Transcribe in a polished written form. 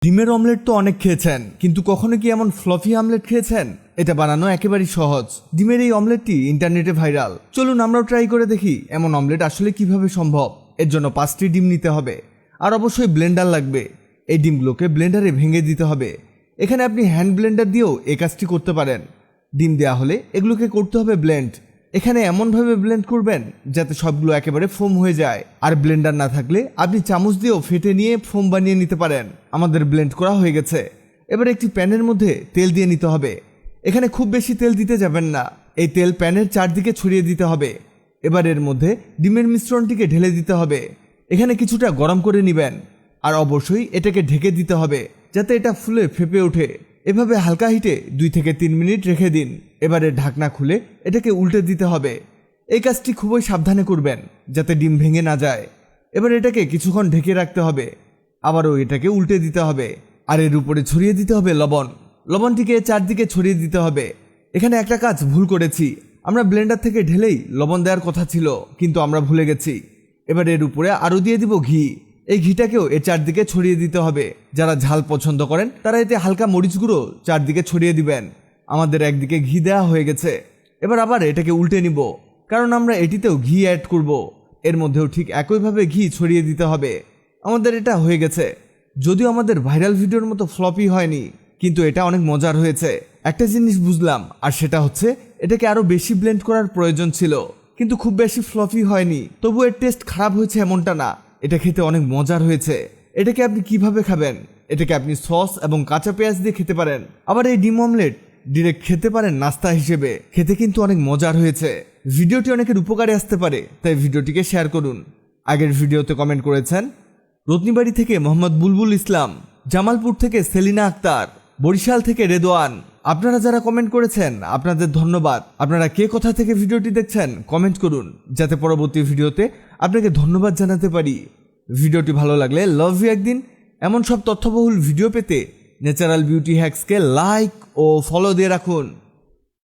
ডিমের অমলেট তো অনেক খেয়েছেন, কিন্তু কখনো কি এমন ফ্লফি অমলেট খেয়েছেন? এটা বানানো একেবারেই সহজ। ডিমের এই অমলেটটি ইন্টারনেটে ভাইরাল। চলুন আমরাও ট্রাই করে দেখি এমন অমলেট আসলে কিভাবে সম্ভব। এর জন্য 5টি ডিম নিতে হবে, আর অবশ্যই ব্লেন্ডার লাগবে। এই ডিমগুলোকে ব্লেন্ডারে ভেঙে দিতে হবে। এখানে আপনি হ্যান্ড ব্লেন্ডার দিয়েও এই কাজটি করতে পারেন। ডিম দেওয়া হলে এগুলোকে করতে হবে ব্লেন্ড। এখানে এমনভাবে ব্লেন্ড করবেন যাতে সবগুলো একেবারে ফোম হয়ে যায়। আর ব্লেন্ডার না থাকলে আপনি চামচ দিয়েও ফেটে নিয়ে ফোম বানিয়ে নিতে পারেন। আমাদের ব্লেন্ড করা হয়ে গেছে। এবার একটি প্যানের মধ্যে তেল দিয়ে নিতে হবে। এখানে খুব বেশি তেল দিতে যাবেন না, এই তেল প্যানের চারদিকে ছড়িয়ে দিতে হবে। এবার এর মধ্যে ডিমের মিশ্রণটিকে ঢেলে দিতে হবে। এখানে কিছুটা গরম করে নেবেন, আর অবশ্যই এটাকে ঢেকে দিতে হবে যাতে এটা ফুলে ফেপে ওঠে। এভাবে হালকা হিটে 2 থেকে 3 মিনিট রেখে দিন। এবারে ঢাকনা খুলে এটাকে উল্টে দিতে হবে। এই কাজটি খুবই সাবধানে করবেন যাতে ডিম ভেঙে না যায়। এবার এটাকে কিছুক্ষণ ঢেকে রাখতে হবে। আবারও এটাকে উল্টে দিতে হবে, আর এর উপরে ছড়িয়ে দিতে হবে লবণ। লবণটিকে চারদিকে ছড়িয়ে দিতে হবে। এখানে একটা কাজ ভুল করেছি, আমরা ব্লেন্ডার থেকে ঢেলেই লবণ দেওয়ার কথা ছিল, কিন্তু আমরা ভুলে গেছি। এবার এর উপরে আরও দিয়ে দিব ঘি। এই ঘিটাকেও এর চারদিকে ছড়িয়ে দিতে হবে। যারা ঝাল পছন্দ করেন তারা এতে হালকা মরিচ গুঁড়ো চারদিকে ছড়িয়ে দিবেন। আমাদের একদিকে ঘি দেওয়া হয়ে গেছে। এবার আবার এটাকে উল্টে নিব, কারণ আমরা এটিতেও ঘি অ্যাড করব। এর মধ্যেও ঠিক একইভাবে ঘি ছড়িয়ে দিতে হবে। আমাদের এটা হয়ে গেছে। যদিও আমাদের ভাইরাল ভিডিওর মতো ফ্লপি হয়নি, কিন্তু এটা অনেক মজার হয়েছে। একটা জিনিস বুঝলাম, আর সেটা হচ্ছে এটাকে আরও বেশি ব্লেন্ড করার প্রয়োজন ছিল, কিন্তু খুব বেশি ফ্লপি হয়নি। তবু এর টেস্ট খারাপ হয়েছে এমনটা না, এটা খেতে অনেক মজার হয়েছে। এটাকে আপনি কিভাবে খাবেন? এটাকে আপনি সস এবং কাঁচা পেঁয়াজ দিয়ে খেতে পারেন। আবার এই ডিম অমলেট ডিরেক্ট খেতে পারেন নাস্তা হিসেবে। খেতে কিন্তু অনেক মজার হয়েছে। ভিডিওটি অনেকের উপকারে আসতে পারে, তাই ভিডিওটিকে শেয়ার করুন। আগের ভিডিওতে কমেন্ট করেছেন রত্নীবাড়ি থেকে মোহাম্মদ বুলবুল ইসলাম, জামালপুর থেকে সেলিনা আক্তার, বরিশাল থেকে রেদোয়ান। আপনারা যারা কমেন্ট করেছেন আপনাদের ধন্যবাদ। আপনারা কে কোথা থেকে ভিডিওটি দেখছেন কমেন্ট করুন, যাতে পরবর্তী ভিডিওতে আপনাকে ধন্যবাদ জানাতে পারি। ভিডিওটি ভালো লাগলে লাভ ইউ একদিন। এমন সব তথ্যবহুল ভিডিও পেতে ন্যাচারাল বিউটি হ্যাক্সকে লাইক ও ফলো দিয়ে রাখুন।